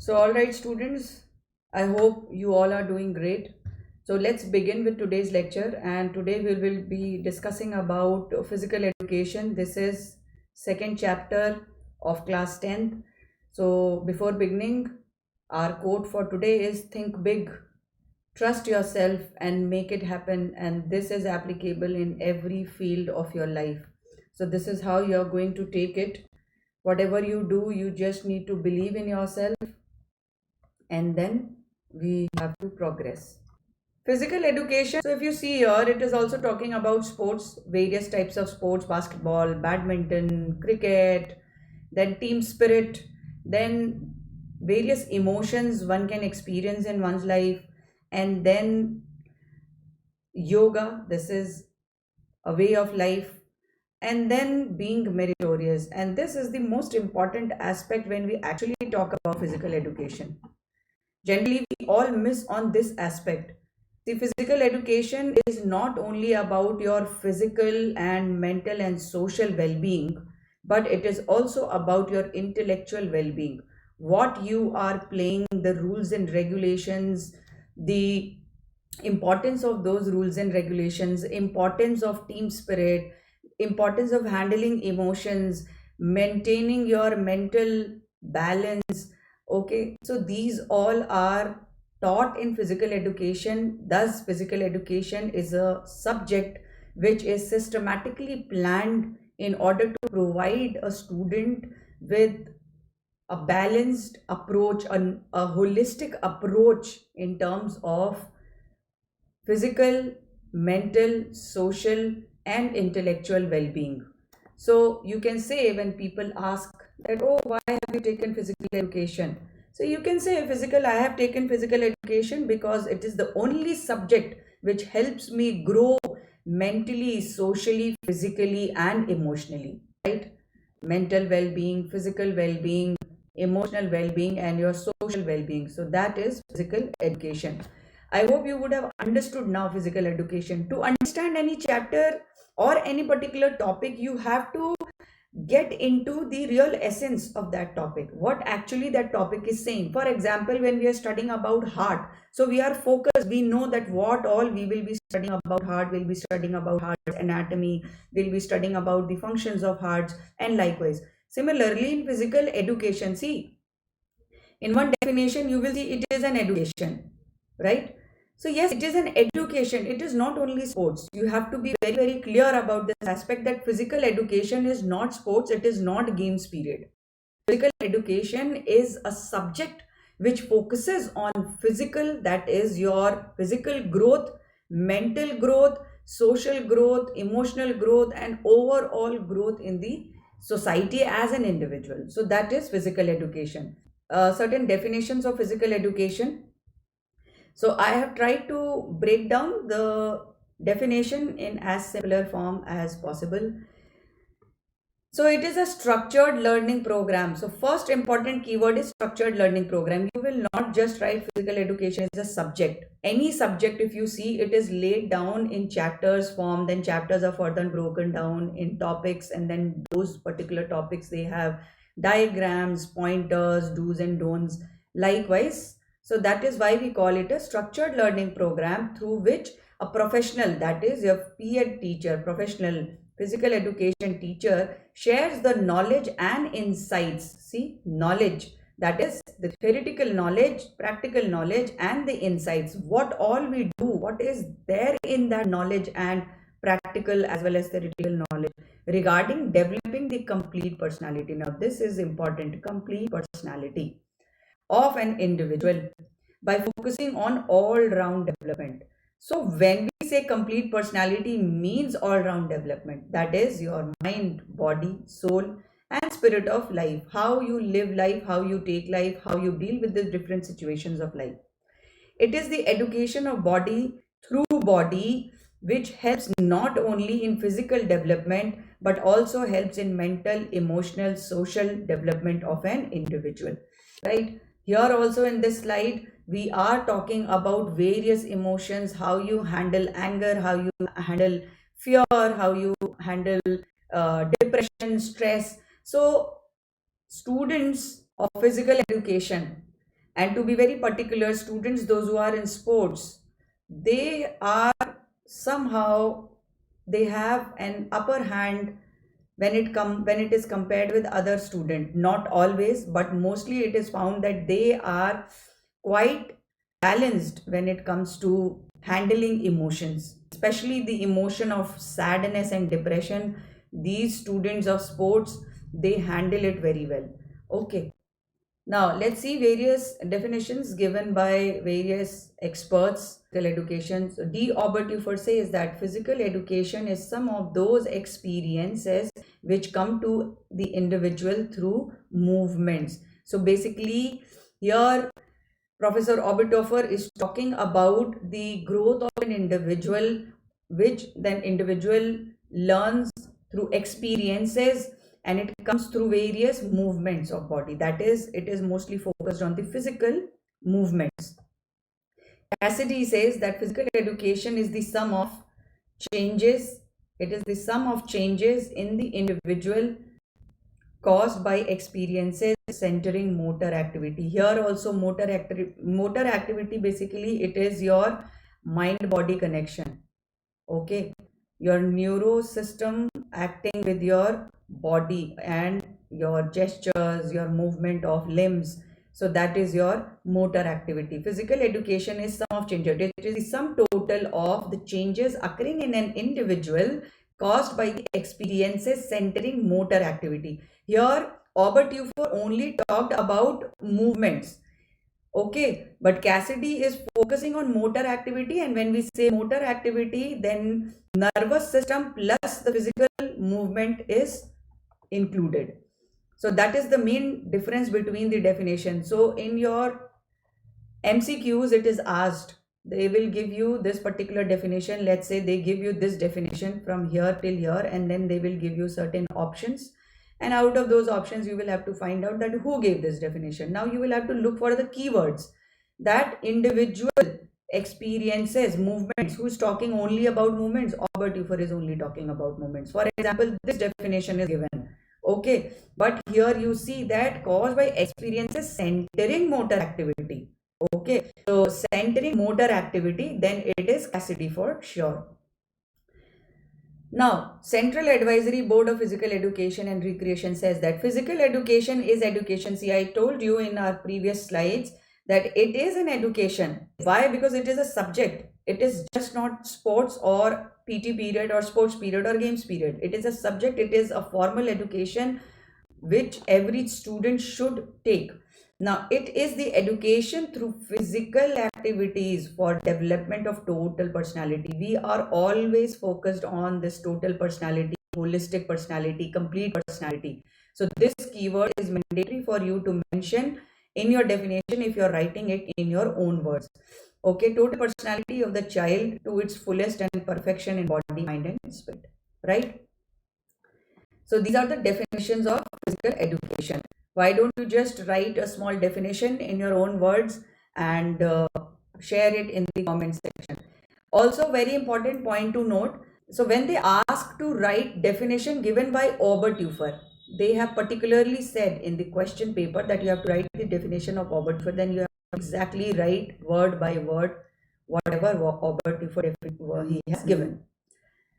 So, all right, students, I hope you all are doing great. So, let's begin with today's lecture. And today we will be discussing about physical education. This is second chapter of class 10th. So, before beginning, our quote for today is think big, trust yourself, and make it happen. And this is applicable in every field of your life. So, this is how you're going to take it. Whatever you do, you just need to believe in yourself, and then we have to progress. Physical education. So, if you see here, it is also talking about sports, various types of sports: basketball, badminton, cricket, then team spirit, then various emotions one can experience in one's life, and then yoga. This is a way of life, and then being meritorious. And this is the most important aspect when we actually talk about physical education. Generally, we all miss on this aspect. The physical education is not only about your physical and mental and social well being, but it is also about your intellectual well being. What you are playing, the rules and regulations, the importance of those rules and regulations, importance of team spirit, importance of handling emotions, maintaining your mental balance. Okay, so these all are taught in physical education. Thus, physical education is a subject which is systematically planned in order to provide a student with a balanced approach, a holistic approach in terms of physical, mental, social, and intellectual well being. So, you can say when people ask that, oh, why have you taken physical education? So, you can say, I have taken physical education because it is the only subject which helps me grow mentally, socially, physically, and emotionally, right? Mental well being, physical well being, emotional well being, and your social well being. So, that is physical education. I hope you would have understood now physical education. To understand any chapter or any particular topic, you have to get into the real essence of that topic, what actually that topic is saying. For example, when we are studying about heart, so we are focused, we know that what all we will be studying about heart, we'll be studying about heart's anatomy, we'll be studying about the functions of hearts, and likewise. Similarly, in physical education, see, in one definition you will see it is an education, right? So yes, it is an education, it is not only sports. You have to be very very clear about this aspect, that physical education is not sports, it is not games period. Physical education is a subject which focuses on physical, that is your physical growth, mental growth, social growth, emotional growth, and overall growth in the society as an individual. So that is physical education. Certain definitions of physical education. So I have tried to break down the definition in as simpler form as possible. So it is a structured learning program. So first important keyword is structured learning program. You will not just write physical education as a subject. Any subject, if you see, it is laid down in chapters form, then chapters are further broken down in topics, and then those particular topics, they have diagrams, pointers, do's and don'ts. Likewise, so that is why we call it a structured learning program, through which a professional, that is your PED teacher, professional physical education teacher, shares the knowledge and insights. See, knowledge, that is the theoretical knowledge, practical knowledge, and the insights. What all we do, what is there in that knowledge and practical as well as theoretical knowledge regarding developing the complete personality. Now, this is important, complete personality of an individual, by focusing on all round development. So, when we say complete personality, means all round development, that is your mind, body, soul, and spirit of life, how you live life, how you take life, how you deal with the different situations of life. It is the education of body through body, which helps not only in physical development but also helps in mental, emotional, social development of an individual. Right? Here also in this slide, we are talking about various emotions, how you handle anger, how you handle fear, how you handle depression, stress. So, students of physical education, And to be very particular, students, those who are in sports, they are somehow, they have an upper hand when it is compared with other student. Not always, but mostly it is found that they are quite balanced when it comes to handling emotions, especially the emotion of sadness and depression. These students of sports, they handle it very well. Okay, now let's see various definitions given by various experts. Physical education. So D. Oberteufer says that physical education is some of those experiences which come to the individual through movements. So basically, here Professor Oberteufer is talking about the growth of an individual, which then individual learns through experiences, and it comes through various movements of body. That is, it is mostly focused on the physical movements. Cassidy says that physical education is the sum of changes. It is the sum of changes in the individual caused by experiences centering motor activity. Here also motor activity, basically it is your mind body connection. Okay, your neuro system acting with your body and your gestures, your movement of limbs. So that is your motor activity. Physical education is sum of changes. It is the sum total of the changes occurring in an individual caused by the experiences centering motor activity. Here Oberteufer only talked about movements. Okay, but Cassidy is focusing on motor activity, and when we say motor activity, then nervous system plus the physical movement is included. So that is the main difference between the definition. So in your MCQs, it is asked, they will give you this particular definition. Let's say they give you this definition from here till here, and then they will give you certain options. And out of those options, you will have to find out that who gave this definition. Now you will have to look for the keywords that individual experiences, movements. Who's talking only about movements? Oberteufer is only talking about movements. For example, this definition is given. Okay, but here you see that caused by experiences centering motor activity. Okay, so centering motor activity, then it is Cassidy for sure. Now, Central Advisory Board of Physical Education and Recreation says that physical education is education. See, I told you in our previous slides that it is an education. Why? Because it is a subject. It is just not sports or PT period or sports period or games period. It is a subject. It is a formal education which every student should take. Now, it is the education through physical activities for development of total personality. We are always focused on this total personality, holistic personality, complete personality. So this keyword is mandatory for you to mention in your definition if you're writing it in your own words. Okay, total personality of the child to its fullest and perfection in body, mind, and spirit. Right? So these are the definitions of physical education. Why don't you just write a small definition in your own words and share it in the comment section. Also, very important point to note. So when they ask to write definition given by Oberteufer, they have particularly said in the question paper that you have to write the definition of Oberteufer. Then you have to exactly write word by word whatever Oberteufer he has given,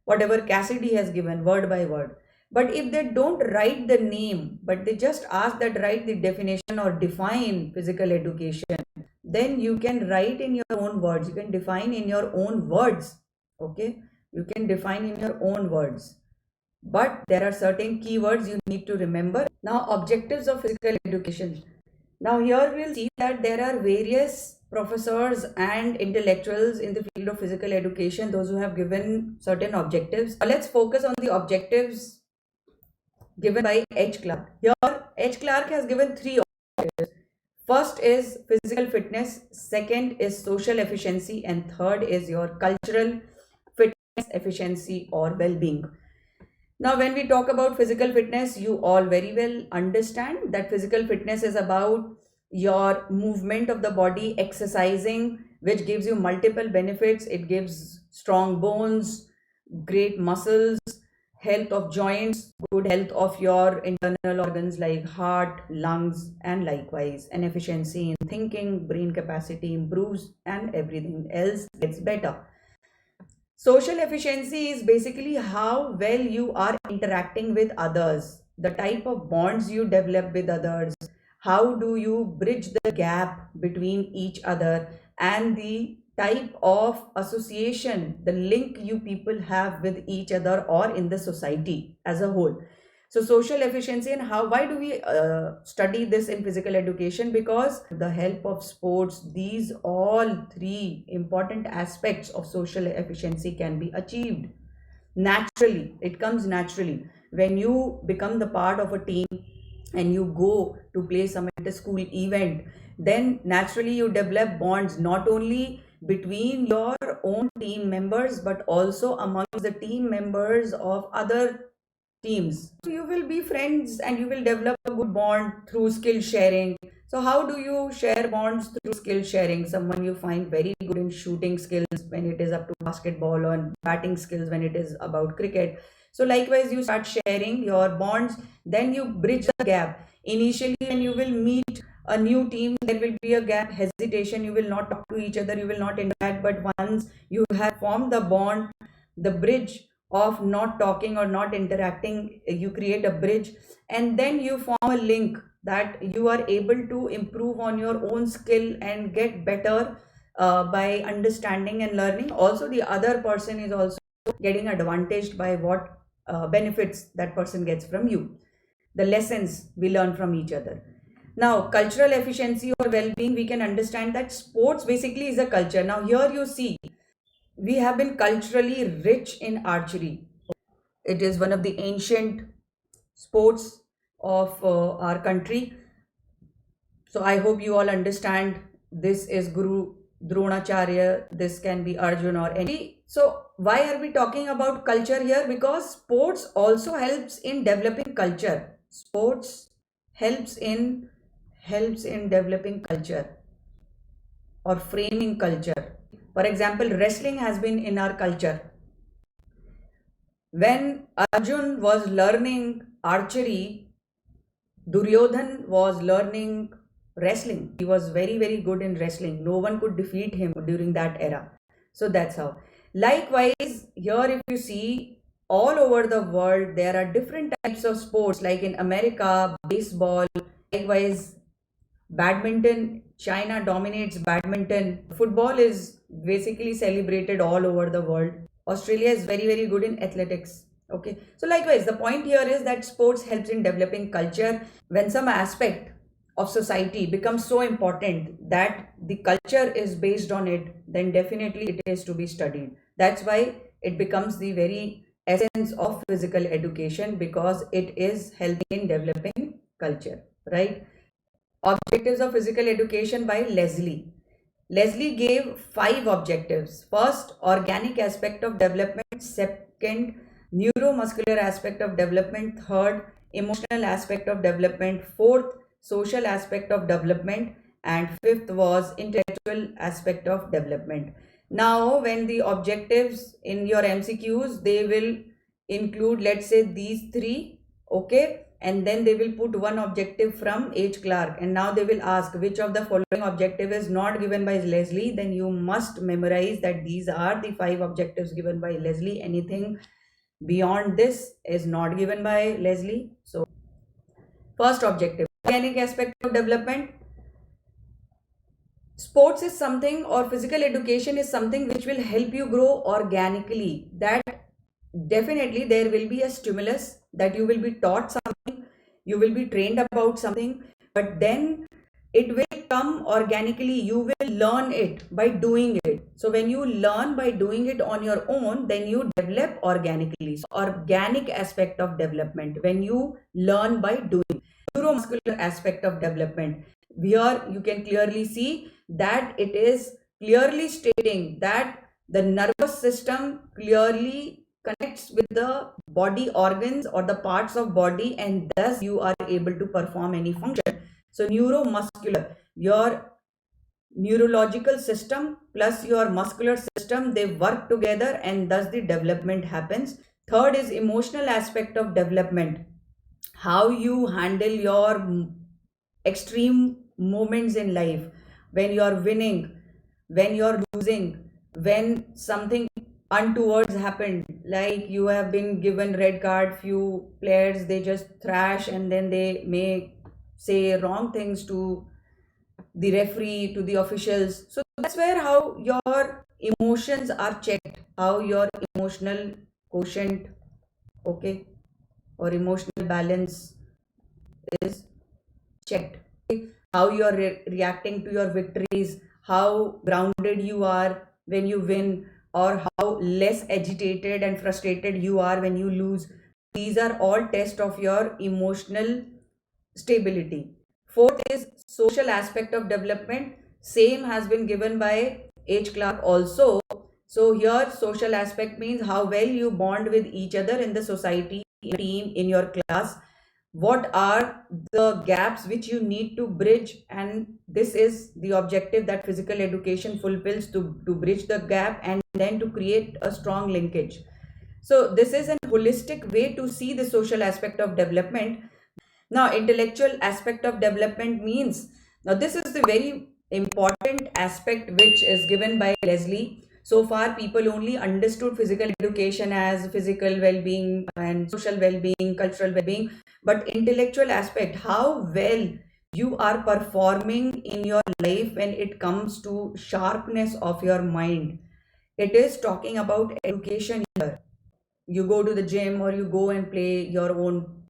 whatever Cassidy has given word by word. But if they don't write the name, but they just ask that write the definition or define physical education, then you can write in your own words. You can define in your own words. Okay, you can define in your own words. But there are certain keywords you need to remember. Now, objectives of physical education. Now, here we'll see that there are various professors and intellectuals in the field of physical education, those who have given certain objectives. Let's focus on the objectives given by H. Clark. Here, H. Clark has given 3 objectives. First is physical fitness, second is social efficiency, and third is your cultural fitness, efficiency, or well-being. Now, when we talk about physical fitness, you all very well understand that physical fitness is about your movement of the body, exercising, which gives you multiple benefits. It gives strong bones, great muscles, health of joints, good health of your internal organs like heart, lungs, and likewise. And efficiency in thinking, brain capacity improves, and everything else gets better. Social efficiency is basically how well you are interacting with others, the type of bonds you develop with others, how do you bridge the gap between each other, and the type of association, the link you people have with each other or in the society as a whole. So social efficiency, and how, why do we study this in physical education? Because the help of sports, these all three important aspects of social efficiency can be achieved naturally. It comes naturally when you become the part of a team and you go to play some at a school event. Then naturally you develop bonds not only between your own team members but also amongst the team members of other teams. So you will be friends and you will develop a good bond through skill sharing. So how do you share bonds? Through skill sharing. Someone you find very good in shooting skills when it is up to basketball, or batting skills when it is about cricket. So likewise you start sharing your bonds, then you bridge the gap. Initially when you will meet a new team, there will be a gap, hesitation, you will not talk to each other, you will not interact. But once you have formed the bond, the bridge of not talking or not interacting, you create a bridge, and then you form a link that you are able to improve on your own skill and get better by understanding and learning. Also the other person is also getting advantaged by what benefits that person gets from you, the lessons we learn from each other. Now cultural efficiency or well-being, we can understand that sports basically is a culture. Now here you see we have been culturally rich in archery. It is one of the ancient sports of our country. So I hope you all understand this is Guru Dronacharya, this can be Arjun or any. So why are we talking about culture here? Because sports also helps in developing culture. Sports helps in developing culture or framing culture. For example, wrestling has been in our culture. When Arjun was learning archery, Duryodhan was learning wrestling. He was very, very good in wrestling. No one could defeat him during that era. So that's how. Likewise, here if you see, all over the world, there are different types of sports, like in America, baseball, likewise, badminton. China dominates badminton. Football is basically celebrated all over the world. Australia is very, very good in athletics. Okay. So likewise, the point here is that sports helps in developing culture. When some aspect of society becomes so important that the culture is based on it, then definitely it is to be studied. That's why it becomes the very essence of physical education, because it is helping in developing culture, right? Objectives of Physical Education by Leslie. Leslie gave 5 objectives. First, organic aspect of development. Second, neuromuscular aspect of development. Third, emotional aspect of development. Fourth, social aspect of development. And fifth was intellectual aspect of development. Now, when the objectives in your MCQs, they will include, let's say, these 3, okay, and then they will put one objective from H. Clark, and now they will ask which of the following objective is not given by Leslie. Then you must memorize that these are the 5 objectives given by Leslie. Anything beyond this is not given by Leslie. So first objective, organic aspect of development. Sports is something, or physical education is something which will help you grow organically. That definitely there will be a stimulus, that you will be taught something, you will be trained about something, but then it will come organically. You will learn it by doing it. So when you learn by doing it on your own, then you develop organically. So organic aspect of development, when you learn by doing. Neuromuscular aspect of development, here you can clearly see that it is clearly stating that the nervous system clearly connects with the body organs or the parts of body, and thus you are able to perform any function. So neuromuscular, your neurological system plus your muscular system, they work together, and thus the development happens. Third is emotional aspect of development, how you handle your extreme moments in life, when you're winning, when you're losing, when something untowards happened, like you have been given red card, few players they just thrash and then they may say wrong things to the referee, to the officials. So that's where how your emotions are checked, how your emotional quotient, okay, or emotional balance is checked. How you are reacting to your victories, how grounded you are when you win, or how less agitated and frustrated you are when you lose. These are all tests of your emotional stability. Fourth is social aspect of development. Same has been given by H. Clark also. So here social aspect means how well you bond with each other in the society, in a team, in your class. What are the gaps which you need to bridge, and this is the objective that physical education fulfills, to bridge the gap and then to create a strong linkage. So this is a holistic way to see the social aspect of development. Now, intellectual aspect of development means, now this is the very important aspect which is given by Leslie. So far, people only understood physical education as physical well-being and social well-being, cultural well-being, but intellectual aspect, how well you are performing in your life when it comes to sharpness of your mind. It is talking about education here. You go to the gym or you go and play your own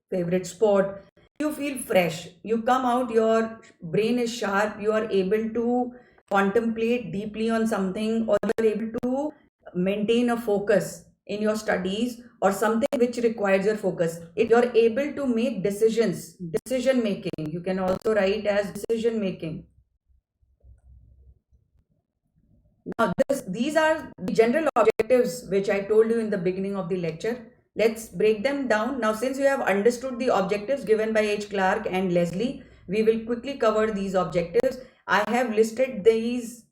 favorite sport, you feel fresh, you come out, your brain is sharp, you are able to contemplate deeply on something, or you are able to maintain a focus in your studies or something which requires your focus. If you're able to make decisions, decision making, you can also write as decision making. Now, these are the general objectives which I told you in the beginning of the lecture. Let's break them down. Now, since you have understood the objectives given by H. Clark and Leslie, we will quickly cover these objectives. I have listed these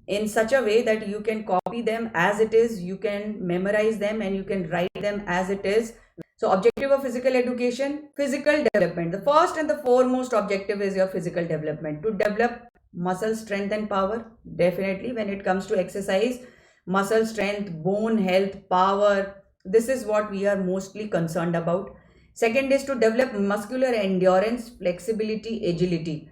in such a way that you can copy them as it is, you can memorize them, and you can write them as it is. So, objective of physical education, physical development. The first and the foremost objective is your physical development, to develop muscle strength and power. Definitely, when it comes to exercise, muscle strength, bone health, power, this is what we are mostly concerned about. Second is to develop muscular endurance, flexibility, agility.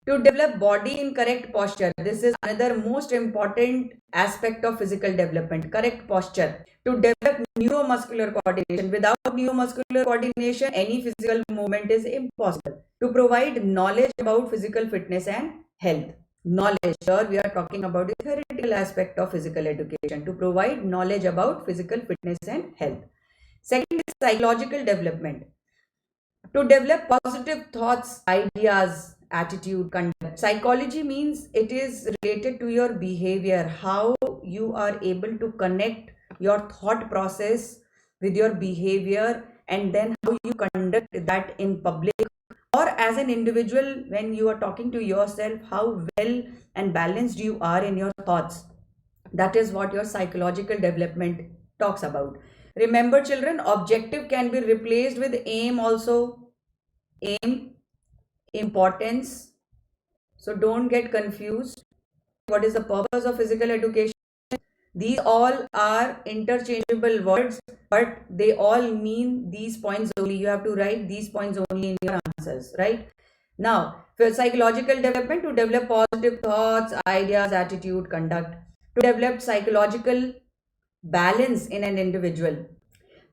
To develop body in correct posture, this is another most important aspect of physical development, correct posture. To develop neuromuscular coordination, without neuromuscular coordination any physical movement is impossible. To provide knowledge about physical fitness and health. Knowledge, here we are talking about the theoretical aspect of physical education, to provide knowledge about physical fitness and health. Second is psychological development, to develop positive thoughts, ideas, attitude, conduct. Psychology means it is related to your behavior, how you are able to connect your thought process with your behavior, and then how you conduct that in public or as an individual when you are talking to yourself, how well and balanced you are in your thoughts. That is what your psychological development talks about. Remember, children, objective can be replaced with aim also. Aim, importance. So don't get confused. What is the purpose of physical education? These all are interchangeable words, but they all mean these points only. You have to write these points only in your answers, right? Now, for psychological development, to develop positive thoughts, ideas, attitude, conduct. To develop psychological balance in an individual.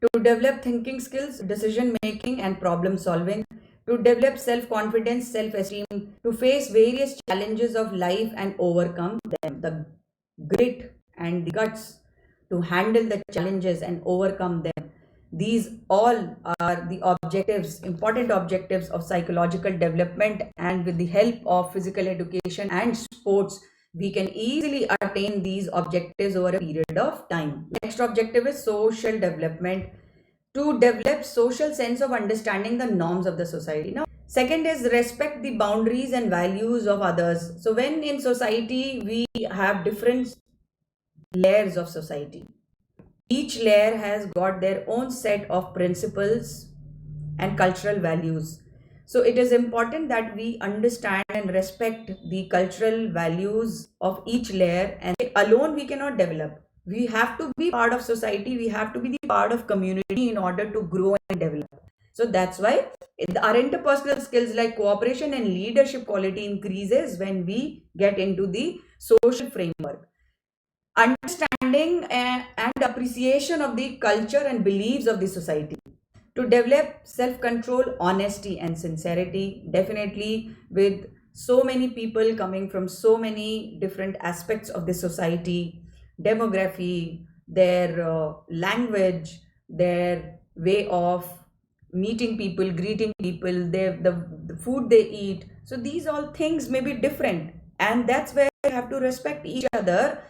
To develop thinking skills, decision making, and problem solving. To develop self confidence, self esteem, to face various challenges of life and overcome them. The grit and the guts to handle the challenges and overcome them. These all are the objectives, important objectives of psychological development, and with the help of physical education and sports, we can easily attain these objectives over a period of time. Next objective is social development, to develop social sense of understanding the norms of the society. Now, second is respect the boundaries and values of others. So when in society we have different layers of society, Each layer has got their own set of principles and cultural values. So it is important that we understand and respect the cultural values of each layer, and alone we cannot develop. We have to be part of society, we have to be the part of community in order to grow and develop. So that's why our interpersonal skills like cooperation and leadership quality increases when we get into the social framework. Understanding and appreciation of the culture and beliefs of the society. To develop self control, honesty, and sincerity, definitely with so many people coming from so many different aspects of the society, demography, their language, their way of meeting people, greeting people, the food they eat. So these all things may be different, and that's where we have to respect each other,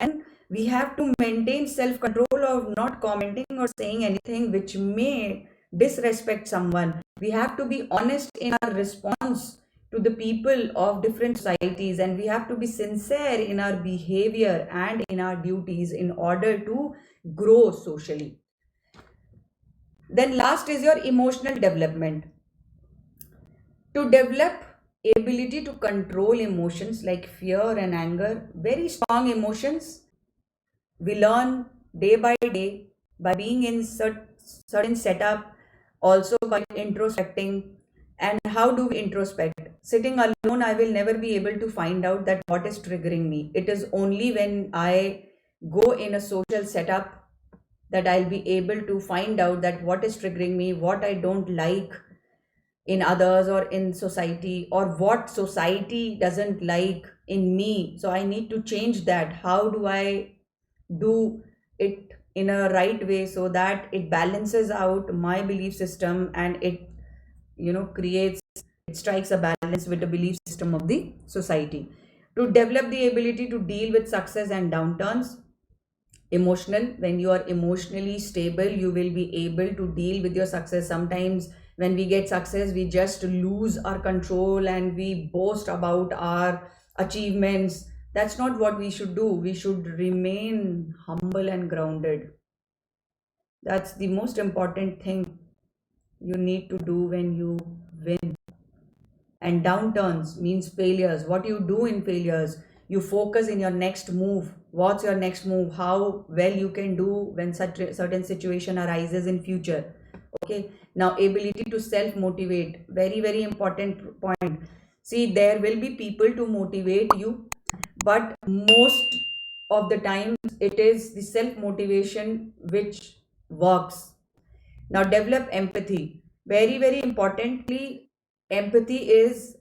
and we have to maintain self control of not commenting or saying anything which may disrespect someone. We have to be honest in our response to the people of different societies, and we have to be sincere in our behavior and in our duties in order to grow socially. Then last is your emotional development. To develop ability to control emotions like fear and anger, very strong emotions, we learn day by day by being in certain setup, also by introspecting. And how do we introspect? Sitting alone, I will never be able to find out that what is triggering me. It is only when I go in a social setup that I'll be able to find out that what is triggering me, what I don't like in others or in society, or what society doesn't like in me. So I need to change that. How do I do it in a right way so that it balances out my belief system, and it creates, it strikes a balance with the belief system of the society. To develop the ability to deal with success and downturns. Emotional, when you are emotionally stable, you will be able to deal with your success. Sometimes when we get success, we just lose our control and we boast about our achievements. That's not what we should do. We should remain humble and grounded. That's the most important thing you need to do when you win. And downturns means failures. What you do in failures, you focus in your next move. What's your next move? How well you can do when such a certain situation arises in future. Okay, now ability to self motivate, very very important point. See, there will be people to motivate you, but most of the times it is the self motivation which works. Now develop empathy, very very importantly. Empathy is,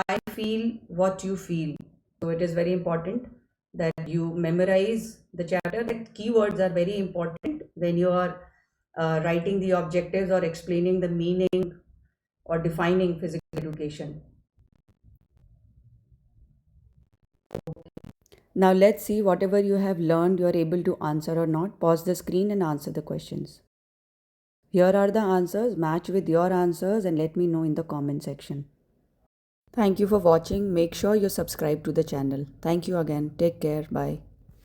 I feel what you feel. So it is very important that you memorize the chapter. That keywords are very important when you are writing the objectives or explaining the meaning or defining physical education. Now let's see whatever you have learned, you are able to answer or not. Pause the screen and answer the questions. Here are the answers. Match with your answers and let me know in the comment section. Thank you for watching. Make sure you subscribe to the channel. Thank you again. Take care. Bye.